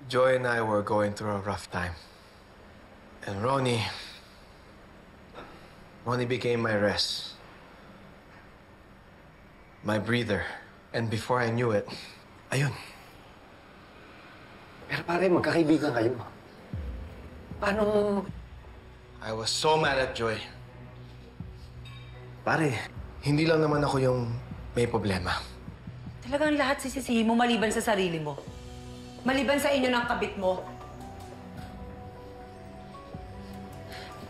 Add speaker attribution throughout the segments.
Speaker 1: Joy and I were going through a rough time. And Ronnie became my rest. My breather. And before I knew it, ayun.
Speaker 2: Pero pare, magkakaibigan kayo. Paano...
Speaker 1: I was so mad at Joy. Pare, hindi lang naman ako yung may problema.
Speaker 3: Talagang lahat sisisihin mo maliban sa sarili mo. Maliban sa inyo ng kabit mo.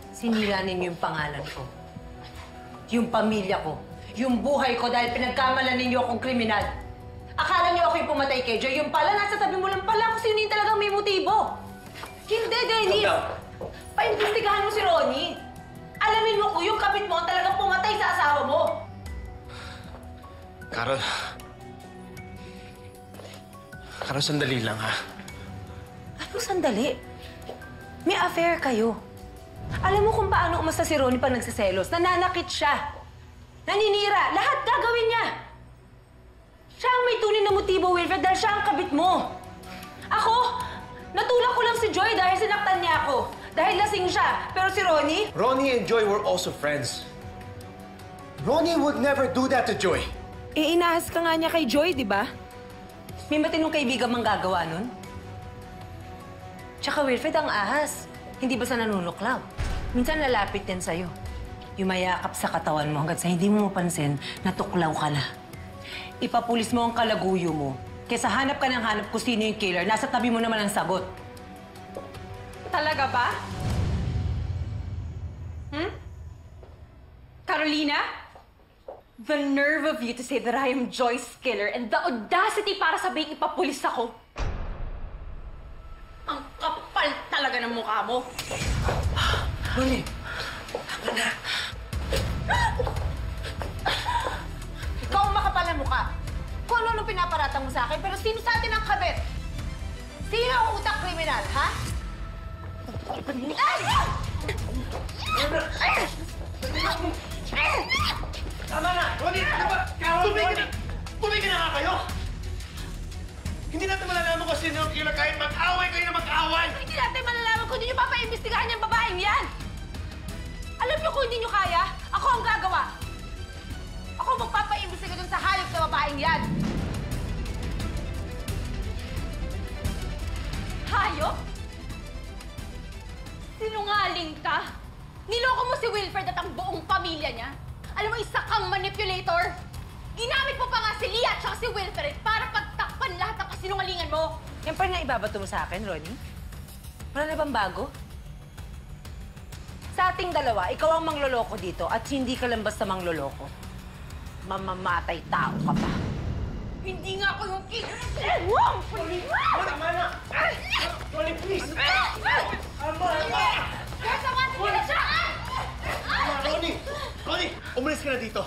Speaker 3: Sinira ninyo yung pangalan ko. Yung pamilya ko. Yung buhay ko dahil pinagkamalan ninyo akong kriminal. Akala niyo ako yung pumatay kay Joy. Yung pala, nasa tabi mo lang pala kung sino yung talagang may motibo. Hindi, Dennis! Paimbestigahan mo si Ronnie. Alamin mo ko yung kabit mo ang talagang pumatay sa asawa mo.
Speaker 1: Carol, sandali lang, ha?
Speaker 3: Ano sandali? May affair kayo. Alam mo kung paano umasta si Ronnie pag nagsiselos. Nananakit siya. Naninira. Lahat gagawin niya. Siya ang may tunay na motibo, Wilfred, dahil siya ang kabit mo. Ako, natulak ko lang si Joy dahil sinaktan niya ako. Dahil lasing siya. Pero si Ronnie?
Speaker 1: Ronnie and Joy were also friends. Ronnie would never do that to Joy.
Speaker 3: Inahas ka nga niya kay Joy, di ba? May matinong kaibigan mang gagawa nun. Tsaka Wilfred, ang ahas. Hindi ba sa nanunuklaw? Minsan lalapit yan sa'yo. Yumayakap sa katawan mo hanggat sa hindi mo mapansin na tuklaw ka na. Ipapulis mo ang kalaguyo mo. Kesa hanap ka ng hanap kung sino yung killer, nasa tabi mo naman ang sagot.
Speaker 4: Talaga ba? Carolina? The nerve of you to say that I am Joy's killer and the audacity para sabihin ipapulis ako. Ang kapal talaga ng mukha mo.
Speaker 1: Ronnie! Tama na!
Speaker 3: Ikaw ang makapal na mukha. Kung ano pinaparatang mo sa akin, pero sino sa atin ang kabit? Sino ang utak kriminal, ha?
Speaker 1: Tama na! Ronnie, ano ba? Tumigil na nga kayo! Hindi natin malalaman kung sino ang killer kahit mag-away kayo na mag-away!
Speaker 3: Hindi natin malalaman kung hindi nyo papaimbestigahan yung babaeng yan! Alam nyo kung hindi nyo kaya, ako ang gagawa! Ako magpapaimbestiga dun sa hayop na babaeng yan!
Speaker 4: Hayop? Sinungaling ka? Niloko mo si Wilfred at ang buong pamilya niya? Alam mo, isa kang manipulator! Ginamit mo pa nga si Leah at si Wilfred para pagtakpan lahat ng kasinungalingan mo!
Speaker 3: Yan pa rin nga ibabato mo sa akin, Ronnie? Wala na bang bago? Sa ating dalawa, ikaw ang mangloloko dito at hindi ka lang basta mangloloko. Mamamatay tao ka pa.
Speaker 4: Hindi nga ako yung
Speaker 3: Wow!
Speaker 1: Tama na! Ronnie, please!
Speaker 4: Kasamatin mo na siya!
Speaker 1: Ronnie! Umalis ka na dito!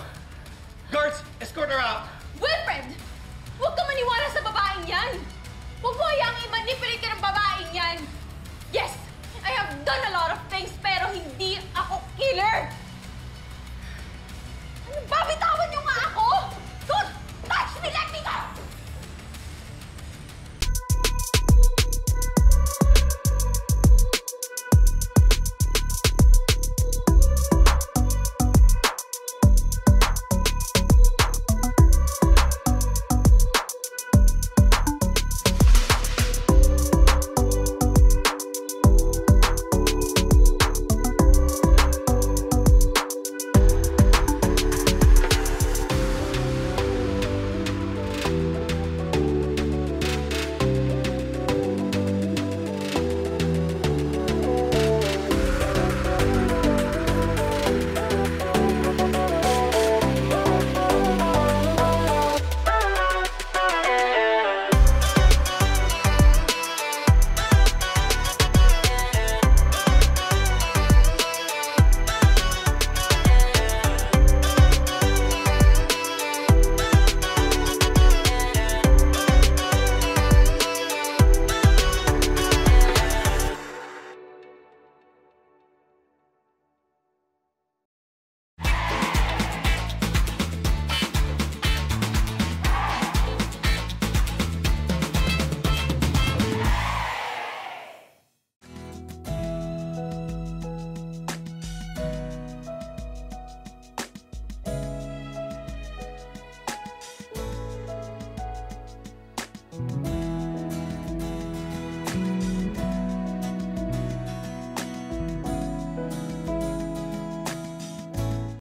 Speaker 1: Guards, escort her out!
Speaker 4: Wilfred! Huwag ka maniwala sa babaeng yan! Huwag mo hayaang i-manipulate ka ng babaeng yan! Yes! I have done a lot of things pero hindi ako killer!